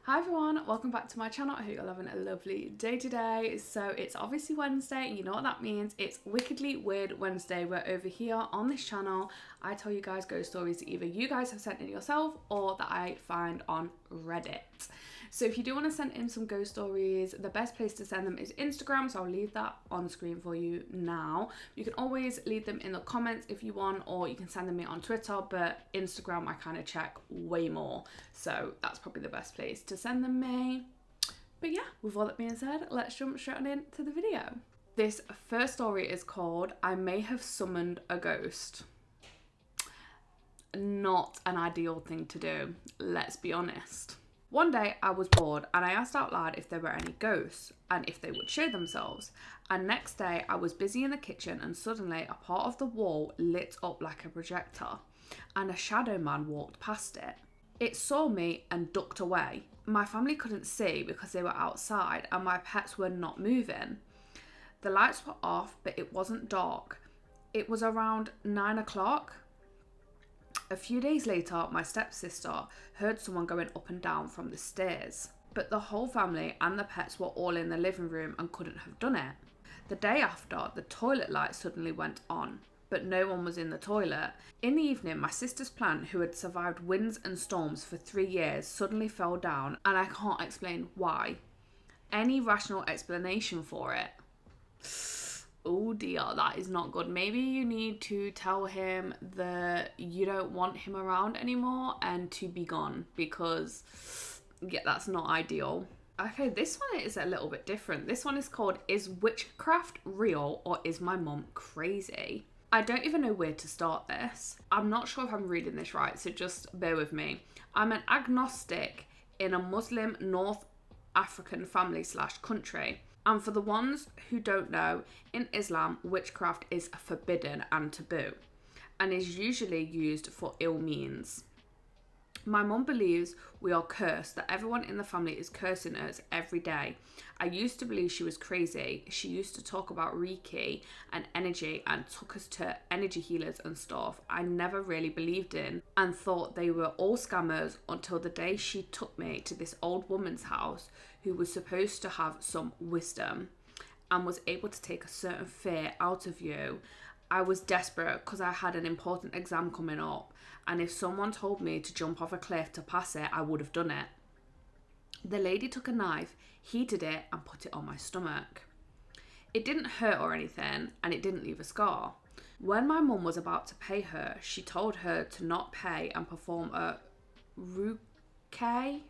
Hi everyone, welcome back to my channel. I hope you're having a lovely day today. So it's obviously Wednesday, and you know what that means. It's Wickedly Weird Wednesday, where over here on this channel I tell you guys ghost stories that either you guys have sent in yourself or that I find on Reddit. So if you do want to send in some ghost stories, the best place to send them is Instagram, so I'll leave that on screen for you now. You can always leave them in the comments if you want, or you can send them in on Twitter, but Instagram I kind of check way more, so that's probably the best place to send them me. But yeah, with all that being said, let's jump straight on into the video. This first story is called I May Have Summoned a Ghost. Not an ideal thing to do, let's be honest. One day I was bored and I asked out loud if there were any ghosts and if they would show themselves. And next day I was busy in the kitchen and suddenly a part of the wall lit up like a projector and a shadow man walked past it. It saw me and ducked away. My family couldn't see because they were outside and my pets were not moving. The lights were off, but it wasn't dark. It was around 9 o'clock. A few days later, my stepsister heard someone going up and down from the stairs, but the whole family and the pets were all in the living room and couldn't have done it. The day after, the toilet light suddenly went on, but no one was in the toilet. In the evening, my sister's plant, who had survived winds and storms for 3 years, suddenly fell down, and I can't explain why. Any rational explanation for it? Oh dear, that is not good. Maybe you need to tell him that you don't want him around anymore and to be gone, because yeah, that's not ideal. Okay, this one is a little bit different. This one is called Is Witchcraft Real or Is My Mum Crazy? I don't even know where to start this. I'm not sure if I'm reading this right, so just bear with me. I'm an agnostic in a Muslim North African family/country. And for the ones who don't know, in Islam, witchcraft is forbidden and taboo, and is usually used for ill means. My mum believes we are cursed, that everyone in the family is cursing us every day. I used to believe she was crazy. She used to talk about Reiki and energy and took us to energy healers and stuff I never really believed in and thought they were all scammers until the day she took me to this old woman's house who was supposed to have some wisdom and was able to take a certain fear out of you. I was desperate because I had an important exam coming up, and if someone told me to jump off a cliff to pass it, I would have done it. The lady took a knife, heated it, and put it on my stomach. It didn't hurt or anything, and it didn't leave a scar. When my mum was about to pay her, she told her to not pay and perform a rukai.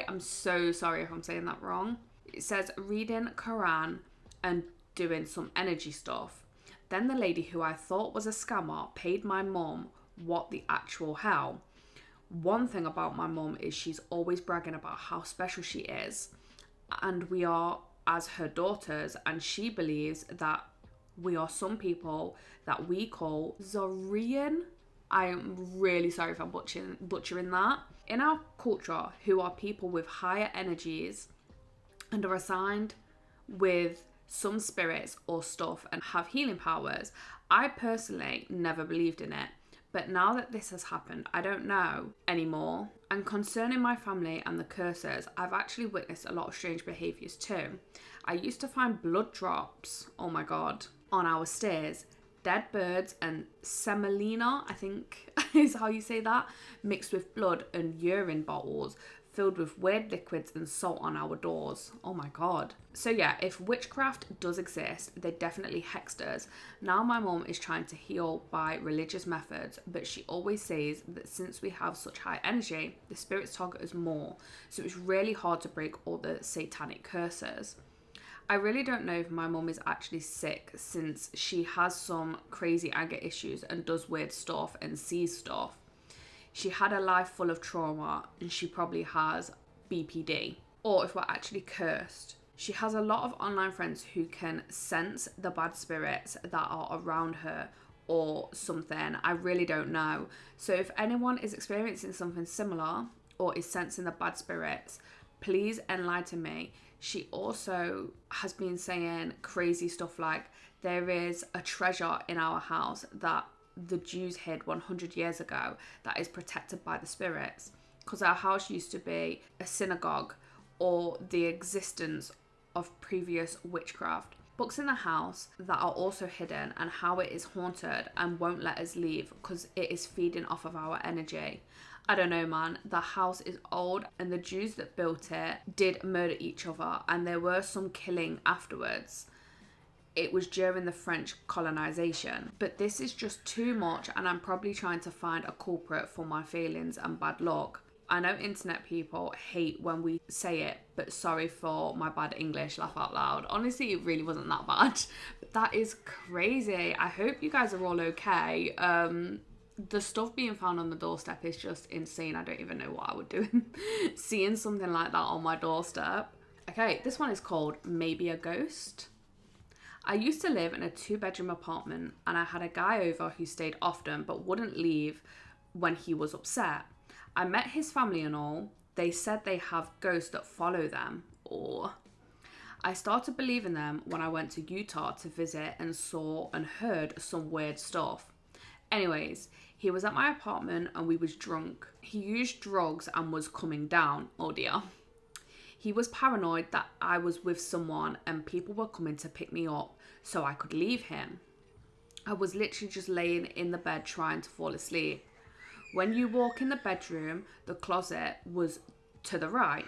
I'm so sorry if I'm saying that wrong. It says reading Quran and doing some energy stuff. Then the lady, who I thought was a scammer, paid my mum what the actual hell. One thing about my mum is she's always bragging about how special she is, and we are as her daughters, and she believes that we are some people that we call Zorian. I am really sorry if I'm butchering that. In our culture, who are people with higher energies and are assigned with some spirits or stuff and have healing powers. I personally never believed in it, but now that this has happened, I don't know anymore. And concerning my family and the curses, I've actually witnessed a lot of strange behaviours too. I used to find blood drops, oh my god, on our stairs, dead birds and semolina, I think is how you say that, mixed with blood and urine bottles filled with weird liquids and salt on our doors. Oh my god. So yeah, if witchcraft does exist, they definitely hexed us. Now my mum is trying to heal by religious methods, but she always says that since we have such high energy, the spirits target us more, so it's really hard to break all the satanic curses. I really don't know if my mum is actually sick, since she has some crazy anger issues and does weird stuff and sees stuff. She had a life full of trauma and she probably has BPD. Or if we're actually cursed. She has a lot of online friends who can sense the bad spirits that are around her or something. I really don't know. So if anyone is experiencing something similar or is sensing the bad spirits, please enlighten me. She also has been saying crazy stuff like there is a treasure in our house that the Jews hid 100 years ago that is protected by the spirits. because our house used to be a synagogue or the existence of previous witchcraft. Books in the house that are also hidden, and how it is haunted and won't let us leave because it is feeding off of our energy. I don't know, man. The house is old, and the Jews that built it did murder each other, and there were some killing afterwards. It was during the French colonization. But this is just too much, and I'm probably trying to find a culprit for my feelings and bad luck. I know internet people hate when we say it, but sorry for my bad English, laugh out loud. Honestly, it really wasn't that bad. But that is crazy. I hope you guys are all okay. The stuff being found on the doorstep is just insane. I don't even know what I would do seeing something like that on my doorstep. Okay, this one is called Maybe a Ghost. I used to live in a 2-bedroom apartment, and I had a guy over who stayed often but wouldn't leave when he was upset. I met his family and all. They said they have ghosts that follow them. Or I started believing them when I went to Utah to visit and saw and heard some weird stuff. Anyways, he was at my apartment and we was drunk. He used drugs and was coming down. Oh dear. He was paranoid that I was with someone and people were coming to pick me up so I could leave him. I was literally just laying in the bed trying to fall asleep. When you walk in the bedroom, the closet was to the right.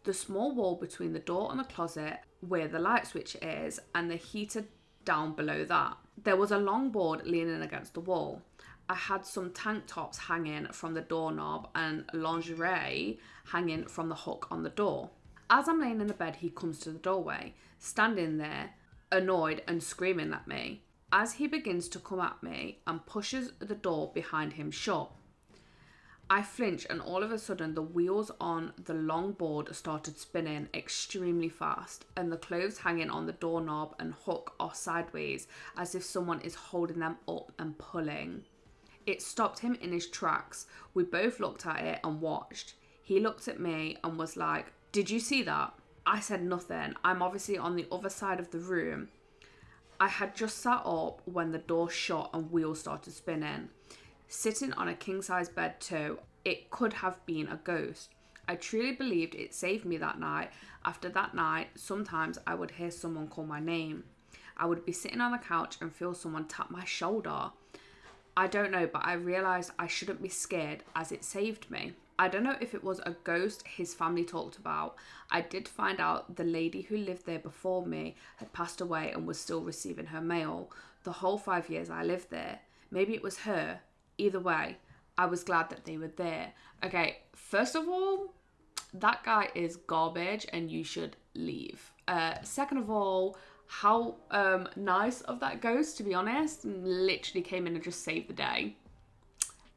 The small wall between the door and the closet where the light switch is, and the heater down below that. There was a long board leaning against the wall. I had some tank tops hanging from the doorknob and lingerie hanging from the hook on the door. As I'm laying in the bed, he comes to the doorway, standing there, annoyed and screaming at me. As he begins to come at me and pushes the door behind him shut, I flinch, and all of a sudden the wheels on the long board started spinning extremely fast, and the clothes hanging on the doorknob and hook are sideways as if someone is holding them up and pulling. It stopped him in his tracks. We both looked at it and watched. He looked at me and was like, "Did you see that?" I said nothing. I'm obviously on the other side of the room. I had just sat up when the door shut and wheels started spinning. Sitting on a king-size bed too, it could have been a ghost. I truly believed it saved me that night. After that night, sometimes I would hear someone call my name. I would be sitting on the couch and feel someone tap my shoulder. I don't know, but I realised I shouldn't be scared as it saved me. I don't know if it was a ghost his family talked about. I did find out the lady who lived there before me had passed away and was still receiving her mail the whole 5 years I lived there. Maybe it was her. Either way, I was glad that they were there. Okay, first of all, that guy is garbage and you should leave. Second of all, how nice of that ghost, to be honest. Literally came in and just saved the day.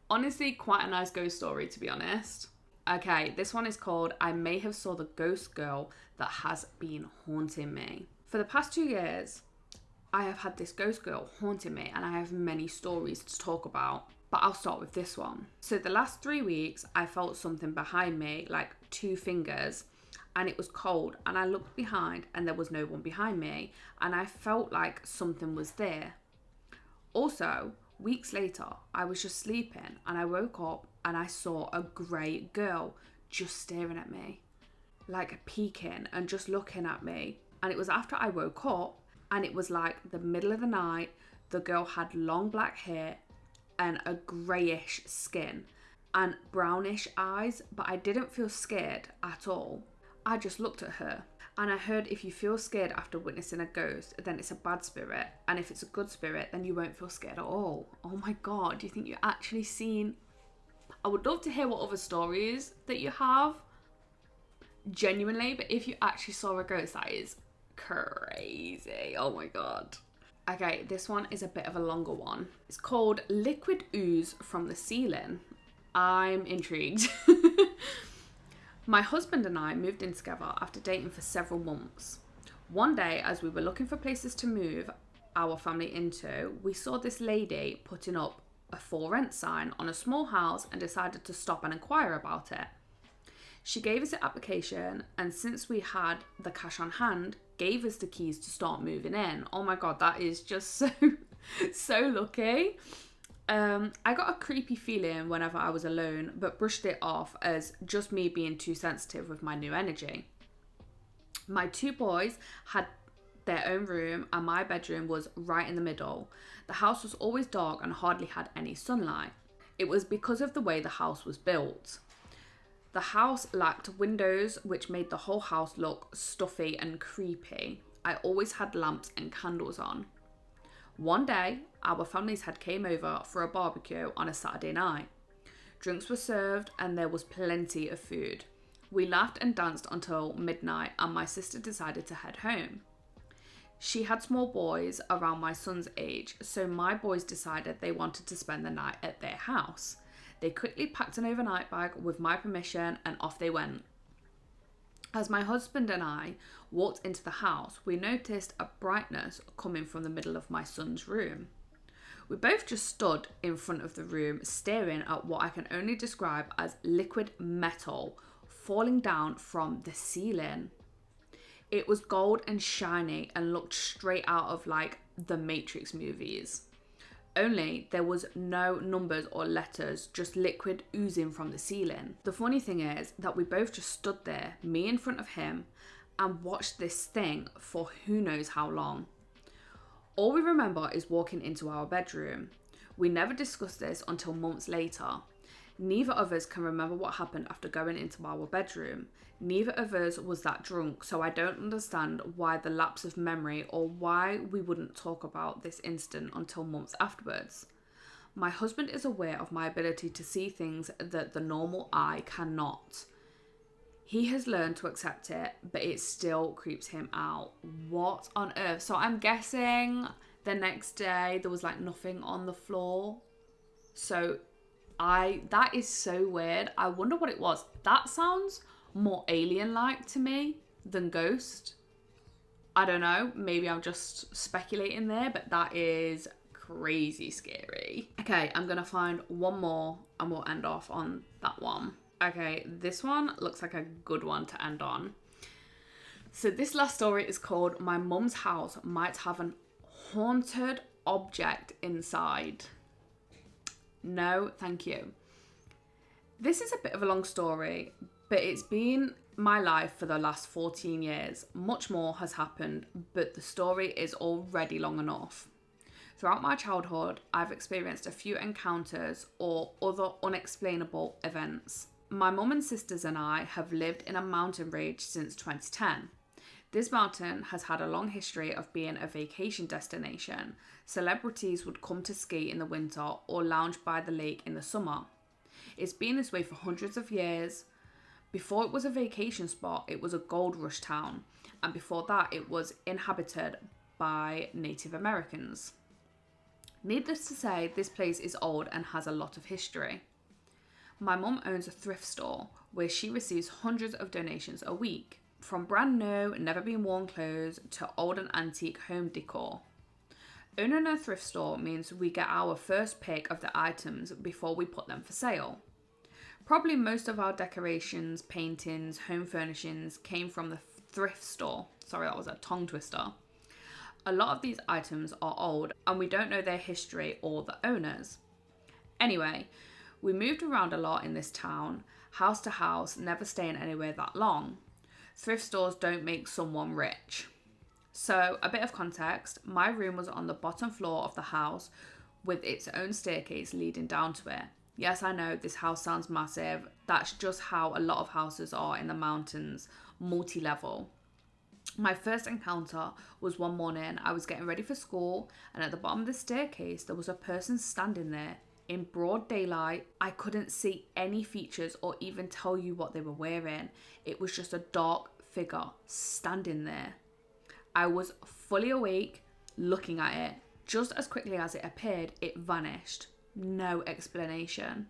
Honestly, quite a nice ghost story, to be honest. Okay, this one is called I May Have Saw the Ghost Girl That Has Been Haunting Me. For the past 2 years, I have had this ghost girl haunting me, and I have many stories to talk about, but I'll start with this one. So the last 3 weeks, I felt something behind me, like 2 fingers, and it was cold, and I looked behind and there was no one behind me, and I felt like something was there. Also, weeks later, I was just sleeping and I woke up and I saw a grey girl just staring at me, like peeking and just looking at me. And it was after I woke up, and it was like the middle of the night. The girl had long black hair and a greyish skin and brownish eyes, but I didn't feel scared at all. I just looked at her, and I heard if you feel scared after witnessing a ghost, then it's a bad spirit, and if it's a good spirit, then you won't feel scared at all. Oh my god, do you think you've actually seen... I would love to hear what other stories that you have, genuinely, but if you actually saw a ghost, that is crazy. Oh my god. Okay, this one is a bit of a longer one. It's called Liquid Ooze from the Ceiling. I'm intrigued. My husband and I moved in together after dating for several months. One day, as we were looking for places to move our family into, we saw this lady putting up a for rent sign on a small house and decided to stop and inquire about it. She gave us the application, and since we had the cash on hand, gave us the keys to start moving in. Oh my god, that is just so lucky. I got a creepy feeling whenever I was alone, but brushed it off as just me being too sensitive with my new energy. My two boys had their own room and my bedroom was right in the middle. The house was always dark and hardly had any sunlight. It was because of the way the house was built. The house lacked windows, which made the whole house look stuffy and creepy. I always had lamps and candles on. One day, our families had came over for a barbecue on a Saturday night. Drinks were served and there was plenty of food. We laughed and danced until midnight and my sister decided to head home. She had small boys around my son's age, so my boys decided they wanted to spend the night at their house. They quickly packed an overnight bag with my permission and off they went. As my husband and I walked into the house, we noticed a brightness coming from the middle of my son's room. We both just stood in front of the room staring at what I can only describe as liquid metal falling down from the ceiling. It was gold and shiny and looked straight out of like the Matrix movies. Only there was no numbers or letters, just liquid oozing from the ceiling. The funny thing is that we both just stood there, me in front of him, and watched this thing for who knows how long. All we remember is walking into our bedroom. We never discussed this until months later. Neither of us can remember what happened after going into our bedroom. Neither of us was that drunk, so I don't understand why the lapse of memory or why we wouldn't talk about this incident until months afterwards. My husband is aware of my ability to see things that the normal eye cannot. He has learned to accept it, but it still creeps him out. What on earth? So I'm guessing the next day there was like nothing on the floor. So that is so weird. I wonder what it was. That sounds more alien-like to me than ghost. I don't know. Maybe I'm just speculating there, but that is crazy scary. Okay, I'm gonna find one more and we'll end off on that one. Okay, this one looks like a good one to end on. So this last story is called My Mum's House Might Have an Haunted Object Inside. No, thank you. This is a bit of a long story, but it's been my life for the last 14 years. Much more has happened, but the story is already long enough. Throughout my childhood, I've experienced a few encounters or other unexplainable events. My mum and sisters and I have lived in a mountain range since 2010. This mountain has had a long history of being a vacation destination. Celebrities would come to ski in the winter or lounge by the lake in the summer. It's been this way for hundreds of years. Before it was a vacation spot, it was a gold rush town, and before that it was inhabited by Native Americans. Needless to say, this place is old and has a lot of history. My mum owns a thrift store where she receives hundreds of donations a week, from brand new, never been worn clothes to old and antique home decor. Owning a thrift store means we get our first pick of the items before we put them for sale. Probably most of our decorations, paintings, home furnishings came from the thrift store. Sorry, that was a tongue twister. A lot of these items are old and we don't know their history or the owners. Anyway, we moved around a lot in this town, house to house, never staying anywhere that long. Thrift stores don't make someone rich. So, a bit of context, my room was on the bottom floor of the house with its own staircase leading down to it. Yes, I know this house sounds massive. That's just how a lot of houses are in the mountains, multi-level. My first encounter was one morning. I was getting ready for school, and at the bottom of the staircase, there was a person standing there in broad daylight. I couldn't see any features or even tell you what they were wearing. It was just a dark figure standing there. I was fully awake, looking at it. Just as quickly as it appeared, it vanished. No explanation.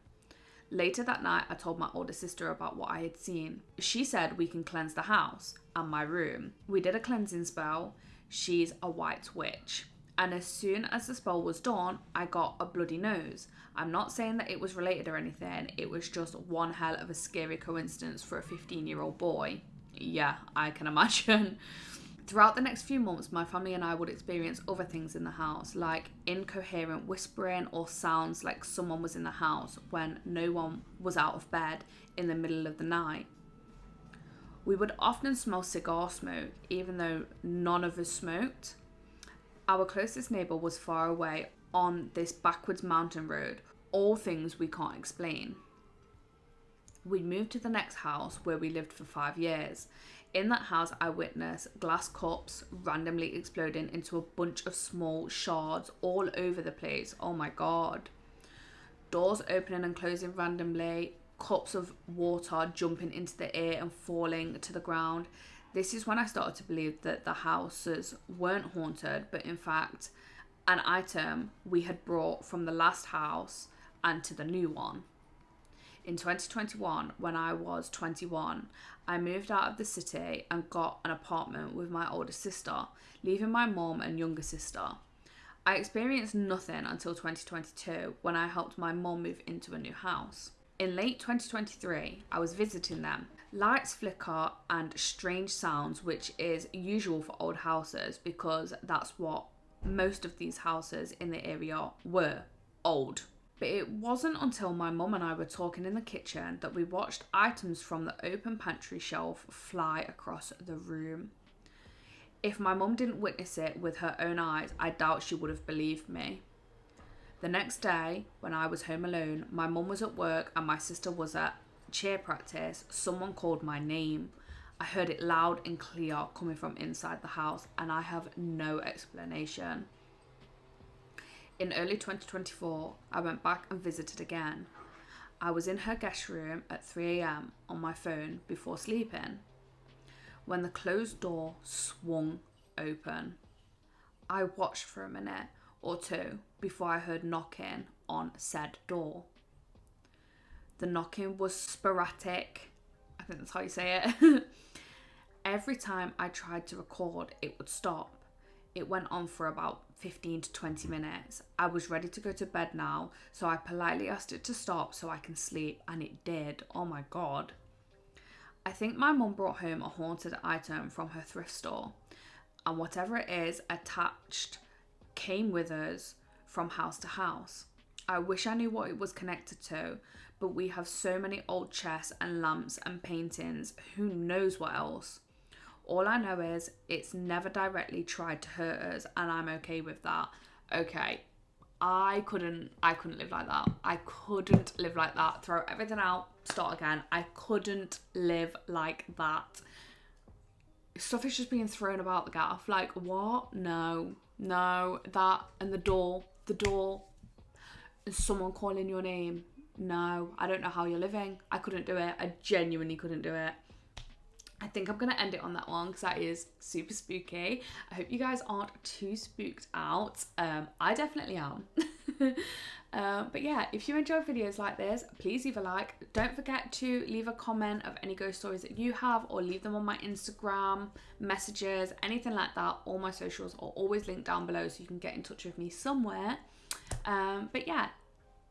Later that night, I told my older sister about what I had seen. She said we can cleanse the house and my room. We did a cleansing spell. She's a white witch. And as soon as the spell was done, I got a bloody nose. I'm not saying that it was related or anything. It was just one hell of a scary coincidence for a 15-year-old boy. Yeah, I can imagine. Throughout the next few months, my family and I would experience other things in the house, like incoherent whispering or sounds like someone was in the house when no one was out of bed in the middle of the night. We would often smell cigar smoke, even though none of us smoked. Our closest neighbour was far away on this backwards mountain road, all things we can't explain. We moved to the next house where we lived for 5 years. In that house, I witnessed glass cups randomly exploding into a bunch of small shards all over the place. Oh my God. Doors opening and closing randomly, cups of water jumping into the air and falling to the ground. This is when I started to believe that the houses weren't haunted, but in fact, an item we had brought from the last house and to the new one. In 2021, when I was 21, I moved out of the city and got an apartment with my older sister, leaving my mom and younger sister. I experienced nothing until 2022 when I helped my mom move into a new house. In late 2023, I was visiting them. Lights flicker and strange sounds, which is usual for old houses because that's what most of these houses in the area were, old. But it wasn't until my mum and I were talking in the kitchen that we watched items from the open pantry shelf fly across the room. If my mum didn't witness it with her own eyes, I doubt she would have believed me. The next day, when I was home alone, my mum was at work and my sister was at cheer practice. Someone called my name. I heard it loud and clear coming from inside the house, and I have no explanation. In early 2024, I went back and visited again. I was in her guest room at 3 a.m. on my phone before sleeping, when the closed door swung open. I watched for a minute or two before I heard knocking on said door. The knocking was sporadic. I think that's how you say it. Every time I tried to record, it would stop. It went on for about 15 to 20 minutes. I was ready to go to bed now, so I politely asked it to stop so I can sleep, and it did. Oh my God. I think my mum brought home a haunted item from her thrift store, and whatever it is attached came with us from house to house. I wish I knew what it was connected to, but we have so many old chests and lamps and paintings, who knows what else. All I know is it's never directly tried to hurt us, and I'm okay with that. Okay, I couldn't live like that. I couldn't live like that. Throw everything out, start again. I couldn't live like that. Stuff is just being thrown about the gaff. Like, what? No, that and the door, and someone calling your name. No, I don't know how you're living. I couldn't do it. I genuinely couldn't do it. I think I'm going to end it on that one because that is super spooky. I hope you guys aren't too spooked out. I definitely am. But yeah, if you enjoy videos like this, please leave a like. Don't forget to leave a comment of any ghost stories that you have, or leave them on my Instagram, messages, anything like that. All my socials are always linked down below so you can get in touch with me somewhere. But yeah,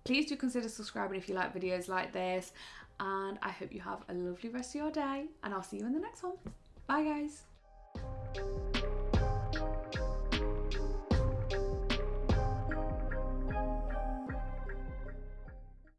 please do consider subscribing if you like videos like this. And I hope you have a lovely rest of your day, and I'll see you in the next one. Bye guys.